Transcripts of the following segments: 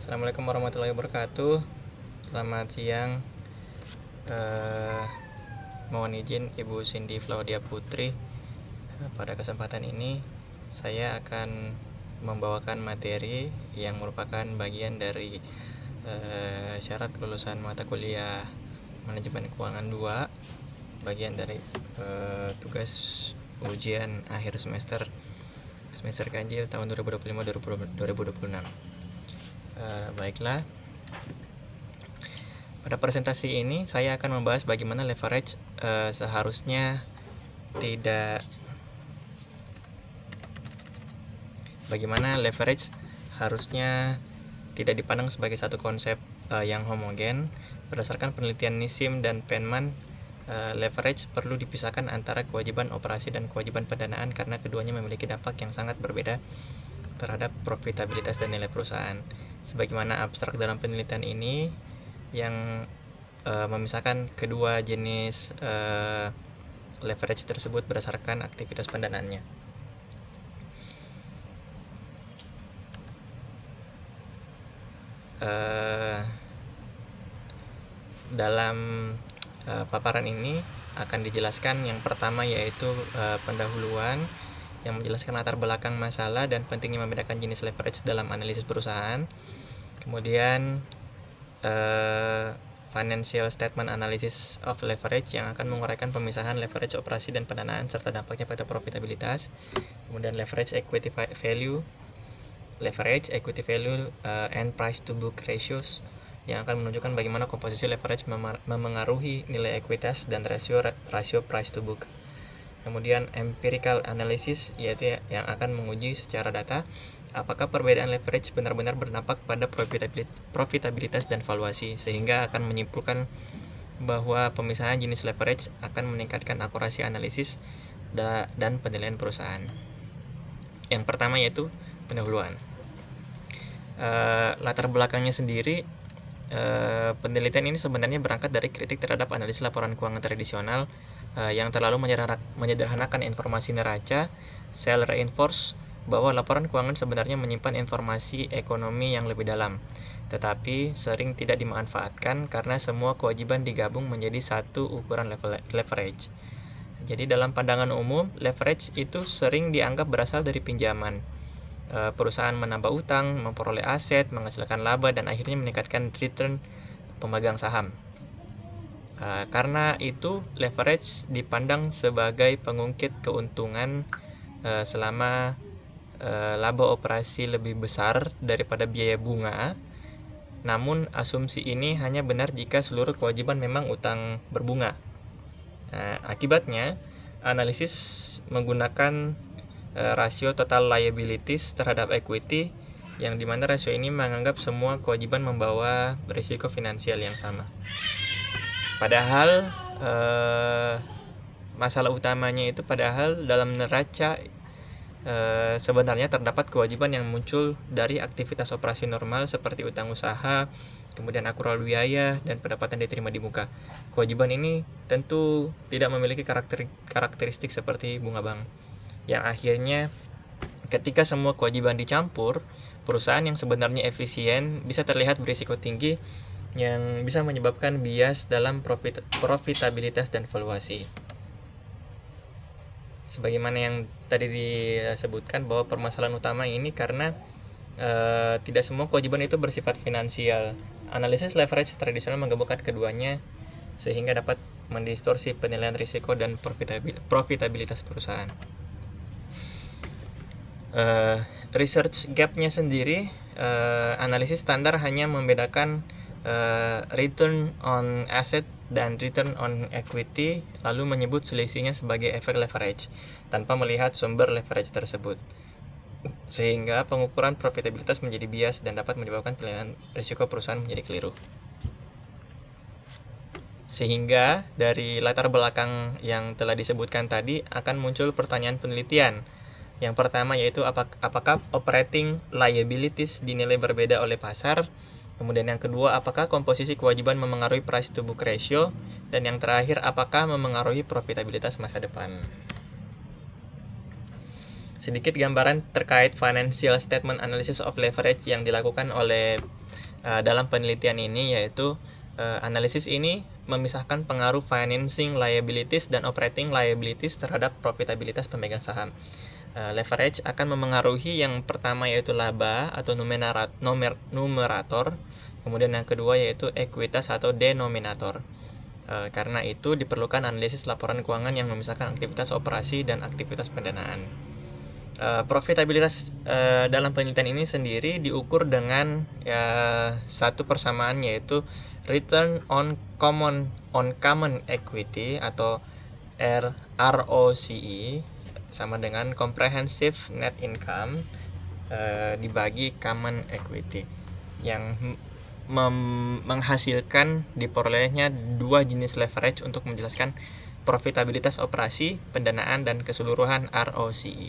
Assalamualaikum warahmatullahi wabarakatuh. Selamat siang. Mohon izin Ibu Cindy Flaudia Putri. Pada kesempatan ini saya akan membawakan materi yang merupakan bagian dari syarat kelulusan mata kuliah Manajemen Keuangan 2, bagian dari tugas ujian akhir semester ganjil tahun 2025-2026. Baiklah, pada presentasi ini saya akan membahas bagaimana leverage seharusnya tidak dipandang sebagai satu konsep yang homogen. Berdasarkan penelitian Nissim dan Penman, leverage perlu dipisahkan antara kewajiban operasi dan kewajiban pendanaan karena keduanya memiliki dampak yang sangat berbeda terhadap profitabilitas dan nilai perusahaan. Sebagaimana abstrak dalam penelitian ini yang memisahkan kedua jenis leverage tersebut berdasarkan aktivitas pendanaannya. Dalam paparan ini akan dijelaskan yang pertama yaitu pendahuluan yang menjelaskan latar belakang masalah dan pentingnya membedakan jenis leverage dalam analisis perusahaan. Kemudian financial statement analysis of leverage yang akan menguraikan pemisahan leverage operasi dan pendanaan serta dampaknya pada profitabilitas. Kemudian leverage equity value and price to book ratios yang akan menunjukkan bagaimana komposisi leverage memengaruhi nilai ekuitas dan rasio price to book. Kemudian empirical analysis yaitu yang akan menguji secara data apakah perbedaan leverage benar-benar berdampak pada profitabilitas dan valuasi, sehingga akan menyimpulkan bahwa pemisahan jenis leverage akan meningkatkan akurasi analisis dan penilaian perusahaan. Yang pertama yaitu pendahuluan. Latar belakangnya sendiri, penelitian ini sebenarnya berangkat dari kritik terhadap analisis laporan keuangan tradisional yang terlalu menyederhanakan informasi neraca. Shell reinforce bahwa laporan keuangan sebenarnya menyimpan informasi ekonomi yang lebih dalam, tetapi sering tidak dimanfaatkan karena semua kewajiban digabung menjadi satu ukuran leverage. Jadi dalam pandangan umum, leverage itu sering dianggap berasal dari pinjaman. Perusahaan menambah utang, memperoleh aset, menghasilkan laba, dan akhirnya meningkatkan return pemegang saham. Karena itu, leverage dipandang sebagai pengungkit keuntungan selama laba operasi lebih besar daripada biaya bunga. Namun asumsi ini hanya benar jika seluruh kewajiban memang utang berbunga. Akibatnya, analisis menggunakan rasio total liabilities terhadap equity, yang dimana rasio ini menganggap semua kewajiban membawa berisiko finansial yang sama. Padahal masalah utamanya itu dalam neraca sebenarnya terdapat kewajiban yang muncul dari aktivitas operasi normal seperti utang usaha, kemudian akrual biaya, dan pendapatan diterima di muka. Kewajiban ini tentu tidak memiliki karakteristik seperti bunga bank, yang akhirnya ketika semua kewajiban dicampur, perusahaan yang sebenarnya efisien bisa terlihat berisiko tinggi yang bisa menyebabkan bias dalam profitabilitas dan valuasi. Sebagaimana yang tadi disebutkan bahwa permasalahan utama ini karena tidak semua kewajiban itu bersifat finansial. Analisis leverage tradisional menggabungkan keduanya sehingga dapat mendistorsi penilaian risiko dan profitabilitas perusahaan. Research gap-nya sendiri, analisis standar hanya membedakan return on asset dan return on equity, lalu menyebut selisihnya sebagai efek leverage tanpa melihat sumber leverage tersebut, sehingga pengukuran profitabilitas menjadi bias dan dapat menyebabkan penilaian risiko perusahaan menjadi keliru. Sehingga dari latar belakang yang telah disebutkan tadi akan muncul pertanyaan penelitian. Yang pertama yaitu apakah operating liabilities dinilai berbeda oleh pasar. Kemudian yang kedua, apakah komposisi kewajiban memengaruhi price to book ratio, dan yang terakhir, apakah memengaruhi profitabilitas masa depan. Sedikit gambaran terkait financial statement analysis of leverage yang dilakukan oleh dalam penelitian ini, yaitu analisis ini memisahkan pengaruh financing liabilities dan operating liabilities terhadap profitabilitas pemegang saham. Leverage akan memengaruhi yang pertama yaitu laba atau numerator, kemudian yang kedua yaitu ekuitas atau denominator. Karena itu diperlukan analisis laporan keuangan yang memisahkan aktivitas operasi dan aktivitas pendanaan. Profitabilitas dalam penelitian ini sendiri diukur dengan satu persamaan, yaitu return on common equity atau ROCE sama dengan comprehensive net income dibagi common equity, yang menghasilkan diperolehnya dua jenis leverage untuk menjelaskan profitabilitas operasi, pendanaan, dan keseluruhan ROCE.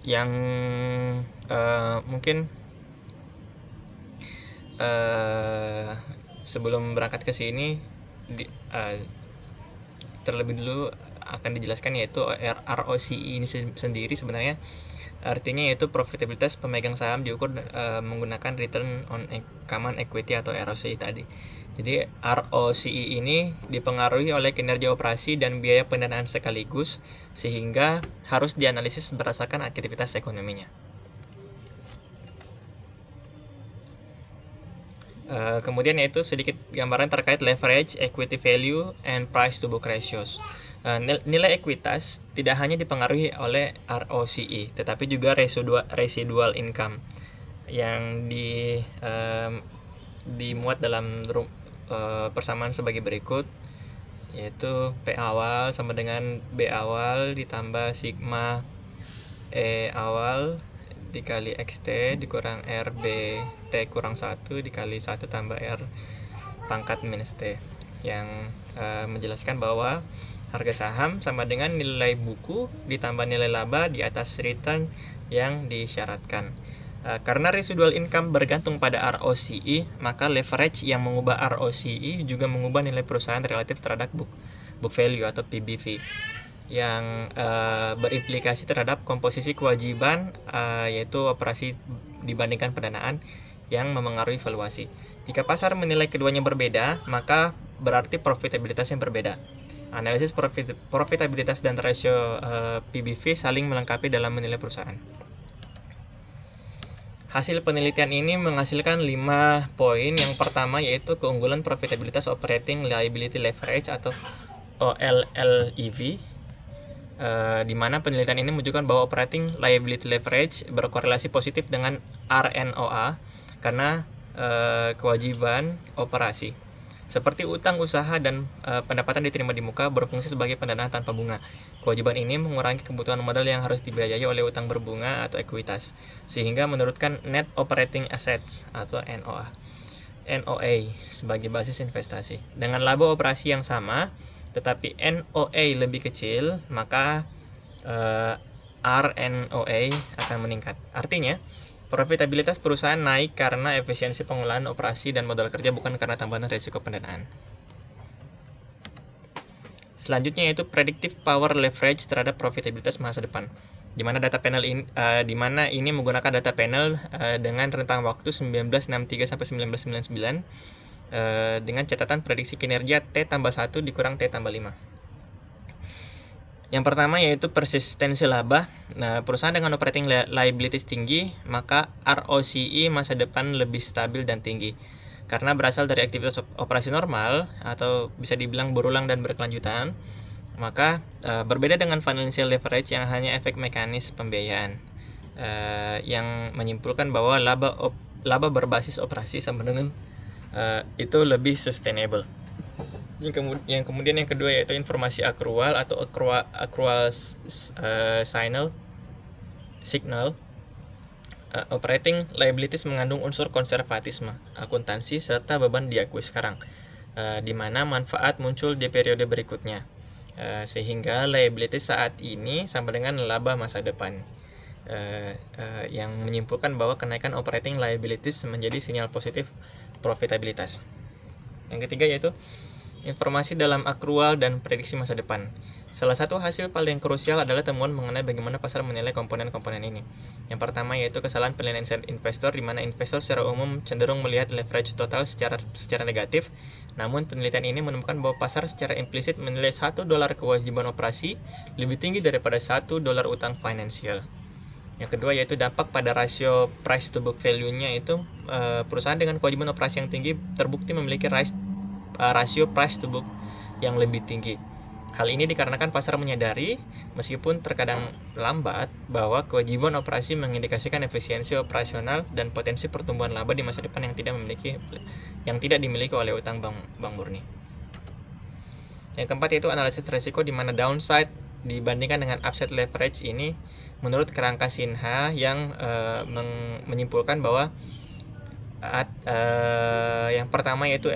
Yang mungkin sebelum berangkat ke sini terlebih dulu akan dijelaskan, yaitu ROCE ini sendiri sebenarnya artinya yaitu profitabilitas pemegang saham diukur menggunakan return on common equity atau ROCE tadi. Jadi ROCE ini dipengaruhi oleh kinerja operasi dan biaya pendanaan sekaligus, sehingga harus dianalisis berdasarkan aktivitas ekonominya. Kemudian yaitu sedikit gambaran terkait leverage, equity value, and price to book ratios. Nilai ekuitas tidak hanya dipengaruhi oleh ROCE, tetapi juga residual income yang dimuat dalam persamaan sebagai berikut, yaitu P awal sama dengan B awal ditambah sigma E awal dikali XT dikurang RB T kurang 1 dikali 1 tambah R pangkat minus T, yang menjelaskan bahwa harga saham sama dengan nilai buku ditambah nilai laba di atas return yang disyaratkan. Karena residual income bergantung pada ROCE, maka leverage yang mengubah ROCE juga mengubah nilai perusahaan relatif terhadap book value atau PBV, yang berimplikasi terhadap komposisi kewajiban, yaitu operasi dibandingkan pendanaan, yang memengaruhi valuasi. Jika pasar menilai keduanya berbeda, maka berarti profitabilitasnya berbeda. Analisis profitabilitas dan rasio PBV saling melengkapi dalam menilai perusahaan. Hasil penelitian ini menghasilkan 5 poin. Yang pertama yaitu keunggulan profitabilitas operating liability leverage atau OLLEV, di mana penelitian ini menunjukkan bahwa operating liability leverage berkorelasi positif dengan RNOA karena kewajiban operasi seperti utang usaha dan pendapatan diterima di muka berfungsi sebagai pendanaan tanpa bunga. Kewajiban ini mengurangi kebutuhan modal yang harus dibiayai oleh utang berbunga atau ekuitas, sehingga menurunkan net operating assets atau NOA sebagai basis investasi. Dengan laba operasi yang sama, tetapi NOA lebih kecil, maka RNOA akan meningkat. Artinya, profitabilitas perusahaan naik karena efisiensi pengolahan operasi dan modal kerja, bukan karena tambahan risiko pendanaan. Selanjutnya yaitu predictive power leverage terhadap profitabilitas masa depan, di mana ini menggunakan data panel dengan rentang waktu 1963 sampai 1999 dengan catatan prediksi kinerja T tambah 1 dikurang T tambah 5. Yang pertama yaitu persistensi laba. Nah, perusahaan dengan operating liabilities tinggi, maka ROCE masa depan lebih stabil dan tinggi. Karena berasal dari aktivitas operasi normal atau bisa dibilang berulang dan berkelanjutan, maka berbeda dengan financial leverage yang hanya efek mekanis pembiayaan, yang menyimpulkan bahwa laba berbasis operasi sama dengan itu lebih sustainable. Yang kemudian yang kedua yaitu informasi akrual atau accrual signal. Operating liabilities mengandung unsur konservatisme, akuntansi, serta beban diakui sekarang, di mana manfaat muncul di periode berikutnya, sehingga liabilities saat ini sama dengan laba masa depan, yang menyimpulkan bahwa kenaikan operating liabilities menjadi sinyal positif profitabilitas. Yang ketiga yaitu Informasi dalam akrual dan prediksi masa depan. Salah satu hasil paling krusial adalah temuan mengenai bagaimana pasar menilai komponen-komponen ini. Yang pertama yaitu kesalahan penilaian investor, di mana investor secara umum cenderung melihat leverage total secara negatif. Namun penelitian ini menemukan bahwa pasar secara implisit menilai $1 kewajiban operasi lebih tinggi daripada $1 utang finansial. Yang kedua yaitu dampak pada rasio price to book value-nya, itu perusahaan dengan kewajiban operasi yang tinggi terbukti memiliki rasio price to book yang lebih tinggi. Hal ini dikarenakan pasar menyadari, meskipun terkadang lambat, bahwa kewajiban operasi mengindikasikan efisiensi operasional dan potensi pertumbuhan laba di masa depan yang tidak dimiliki oleh utang bank murni. Yang keempat yaitu analisis risiko, di mana downside dibandingkan dengan upside leverage ini menurut kerangka Sinha yang menyimpulkan bahwa yang pertama yaitu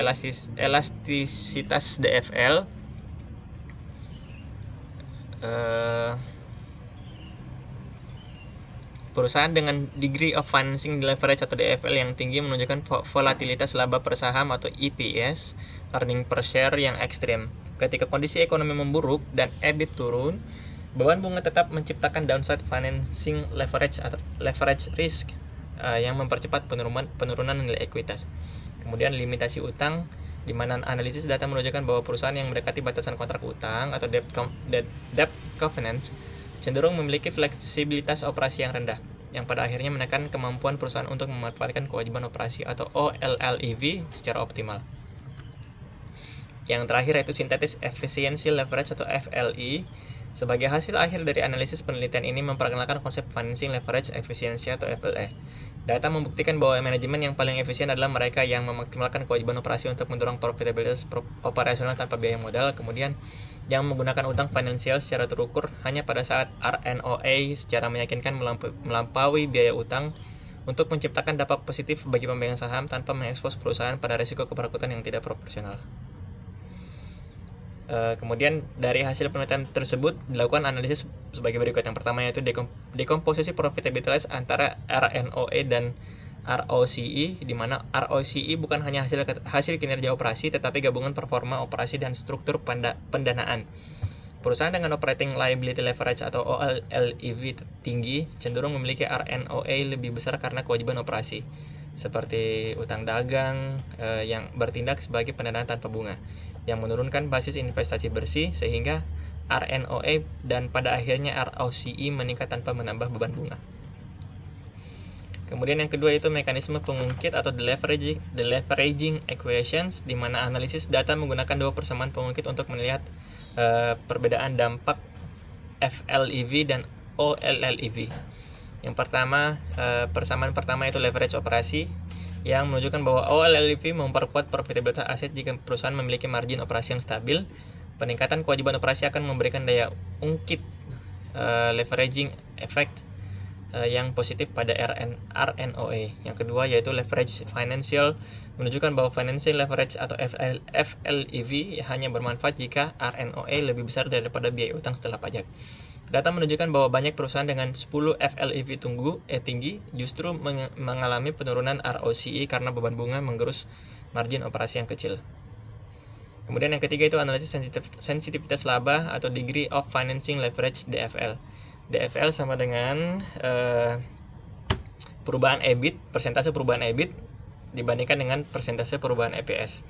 elastisitas DFL. Perusahaan dengan degree of financing leverage atau DFL yang tinggi menunjukkan volatilitas laba per saham atau EPS, earning per share, yang ekstrim. Ketika kondisi ekonomi memburuk dan EBIT turun, beban bunga tetap menciptakan downside financing leverage atau leverage risk yang mempercepat penurunan nilai ekuitas. Kemudian limitasi utang, di mana analisis data menunjukkan bahwa perusahaan yang mendekati batasan kontrak utang atau debt covenants cenderung memiliki fleksibilitas operasi yang rendah, yang pada akhirnya menekan kemampuan perusahaan untuk memanfaatkan kewajiban operasi atau OLLEV secara optimal. Yang terakhir yaitu synthetic efficiency leverage atau FLE. Sebagai hasil akhir dari analisis penelitian ini memperkenalkan konsep financing leverage efficiency atau FLE. Data membuktikan bahwa manajemen yang paling efisien adalah mereka yang memaksimalkan kewajiban operasi untuk mendorong profitabilitas operasional tanpa biaya modal, kemudian yang menggunakan utang finansial secara terukur hanya pada saat RNOA secara meyakinkan melampaui biaya utang untuk menciptakan dampak positif bagi pemegang saham tanpa mengekspos perusahaan pada risiko kebangkrutan yang tidak proporsional. Kemudian dari hasil penelitian tersebut dilakukan analisis sebagai berikut. Yang pertama yaitu dekomposisi profitabilitas antara RNOE dan ROCE, di mana ROCE bukan hanya hasil kinerja operasi tetapi gabungan performa operasi dan struktur pendanaan. Perusahaan dengan operating liability leverage atau OLLEV tinggi cenderung memiliki RNOE lebih besar karena kewajiban operasi seperti utang dagang yang bertindak sebagai pendanaan tanpa bunga, yang menurunkan basis investasi bersih sehingga RNOE dan pada akhirnya ROCE meningkat tanpa menambah beban bunga. Kemudian yang kedua itu mekanisme pengungkit atau deleveraging equations, di mana analisis data menggunakan dua persamaan pengungkit untuk melihat perbedaan dampak FLEV dan OLLEV. Yang pertama, persamaan pertama itu leverage operasi, yang menunjukkan bahwa OLLEV memperkuat profitabilitas aset jika perusahaan memiliki margin operasi yang stabil. Peningkatan kewajiban operasi akan memberikan daya ungkit leveraging effect yang positif pada RNOE. Yang kedua yaitu leverage financial, menunjukkan bahwa financial leverage atau FLEV hanya bermanfaat jika RNOE lebih besar daripada biaya utang setelah pajak. Data menunjukkan bahwa banyak perusahaan dengan 10 FLEV tinggi justru mengalami penurunan ROCE karena beban bunga menggerus margin operasi yang kecil. Kemudian yang ketiga itu analisis sensitivitas laba atau degree of financing leverage DFL. DFL sama dengan perubahan EBIT, persentase perubahan EBIT dibandingkan dengan persentase perubahan EPS,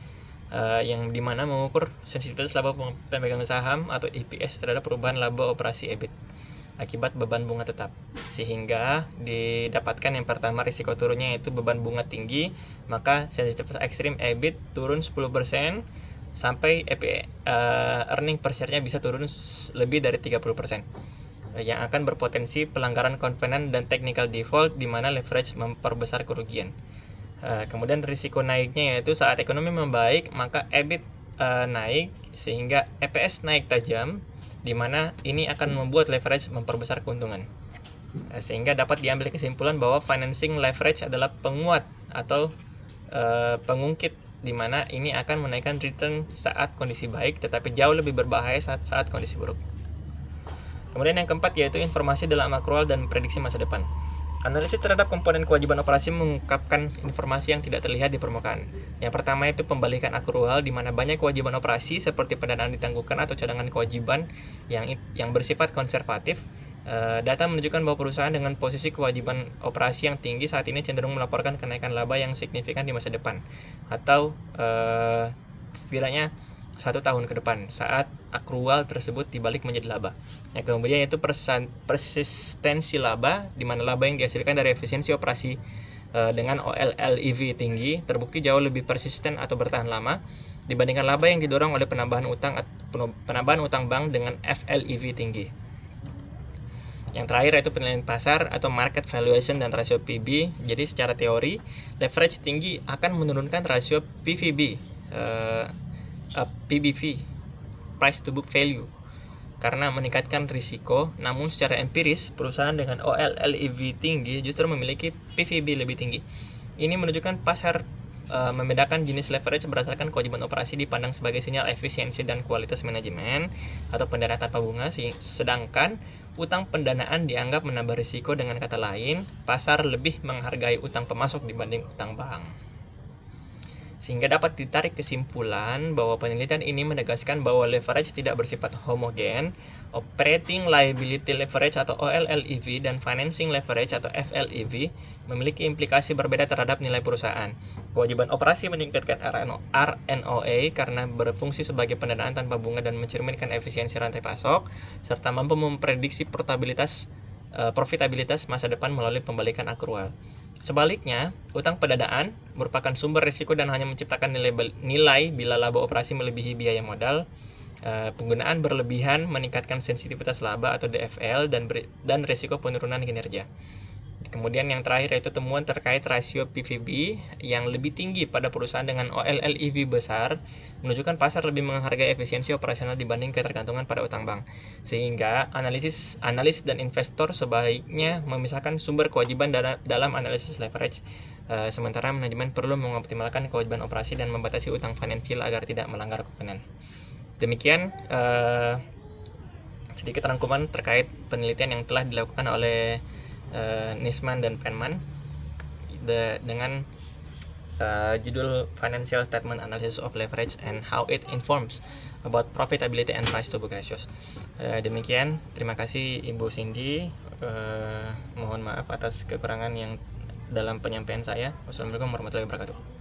yang dimana mengukur sensitivitas laba pemegang saham atau EPS terhadap perubahan laba operasi EBIT akibat beban bunga tetap, sehingga didapatkan yang pertama risiko turunnya yaitu beban bunga tinggi, maka sensitivitas ekstrim EBIT turun 10% sampai earning per share-nya bisa turun lebih dari 30%, yang akan berpotensi pelanggaran covenant dan technical default di mana leverage memperbesar kerugian. Kemudian risiko naiknya yaitu saat ekonomi membaik maka EBIT naik sehingga EPS naik tajam, di mana ini akan membuat leverage memperbesar keuntungan. Sehingga dapat diambil kesimpulan bahwa financing leverage adalah penguat atau pengungkit, di mana ini akan menaikkan return saat kondisi baik tetapi jauh lebih berbahaya saat kondisi buruk. Kemudian yang keempat yaitu informasi dalam akrual dan prediksi masa depan. Analisis terhadap komponen kewajiban operasi mengungkapkan informasi yang tidak terlihat di permukaan. Yang pertama itu pembalikan akrual, di mana banyak kewajiban operasi seperti pendanaan ditangguhkan atau cadangan kewajiban yang bersifat konservatif. Data menunjukkan bahwa perusahaan dengan posisi kewajiban operasi yang tinggi saat ini cenderung melaporkan kenaikan laba yang signifikan di masa depan, atau setidaknya 1 tahun ke depan saat akrual tersebut dibalik menjadi laba. Yang kemudian itu persistensi laba, di mana laba yang dihasilkan dari efisiensi operasi dengan OLLEV tinggi terbukti jauh lebih persisten atau bertahan lama dibandingkan laba yang didorong oleh penambahan utang bank dengan FLEV tinggi. Yang terakhir yaitu penilaian pasar atau market valuation dan rasio PB. Jadi secara teori, leverage tinggi akan menurunkan rasio PVB, PBV, price to book value, karena meningkatkan risiko. Namun secara empiris, perusahaan dengan OLLEV tinggi justru memiliki PVB lebih tinggi. Ini menunjukkan pasar membedakan jenis leverage berdasarkan kewajiban operasi dipandang sebagai sinyal efisiensi dan kualitas manajemen atau pendanaan tanpa bunga, sedangkan utang pendanaan dianggap menambah risiko. Dengan kata lain, pasar lebih menghargai utang pemasok dibanding utang bank. Sehingga dapat ditarik kesimpulan bahwa penelitian ini menegaskan bahwa leverage tidak bersifat homogen. Operating liability leverage atau OLLEV dan financing leverage atau FLEV memiliki implikasi berbeda terhadap nilai perusahaan. Kewajiban operasi meningkatkan RNOA karena berfungsi sebagai pendanaan tanpa bunga dan mencerminkan efisiensi rantai pasok, serta mampu memprediksi profitabilitas masa depan melalui pembalikan akrual. Sebaliknya, utang pendanaan merupakan sumber risiko dan hanya menciptakan nilai bila laba operasi melebihi biaya modal. Penggunaan berlebihan meningkatkan sensitivitas laba atau DFL dan risiko penurunan kinerja. Kemudian yang terakhir yaitu temuan terkait rasio PVB yang lebih tinggi pada perusahaan dengan OLLEV besar menunjukkan pasar lebih menghargai efisiensi operasional dibanding ketergantungan pada utang bank. Sehingga analis dan investor sebaiknya memisahkan sumber kewajiban dalam analisis leverage. Sementara manajemen perlu mengoptimalkan kewajiban operasi dan membatasi utang finansial agar tidak melanggar kovenan. Demikian sedikit rangkuman terkait penelitian yang telah dilakukan oleh Nisman dan Penman dengan judul Financial Statement Analysis of Leverage and How It Informs about Profitability and Price to Book Ratios. Demikian, terima kasih Ibu Cindy. Mohon maaf atas kekurangan yang dalam penyampaian saya. Wassalamualaikum warahmatullahi wabarakatuh.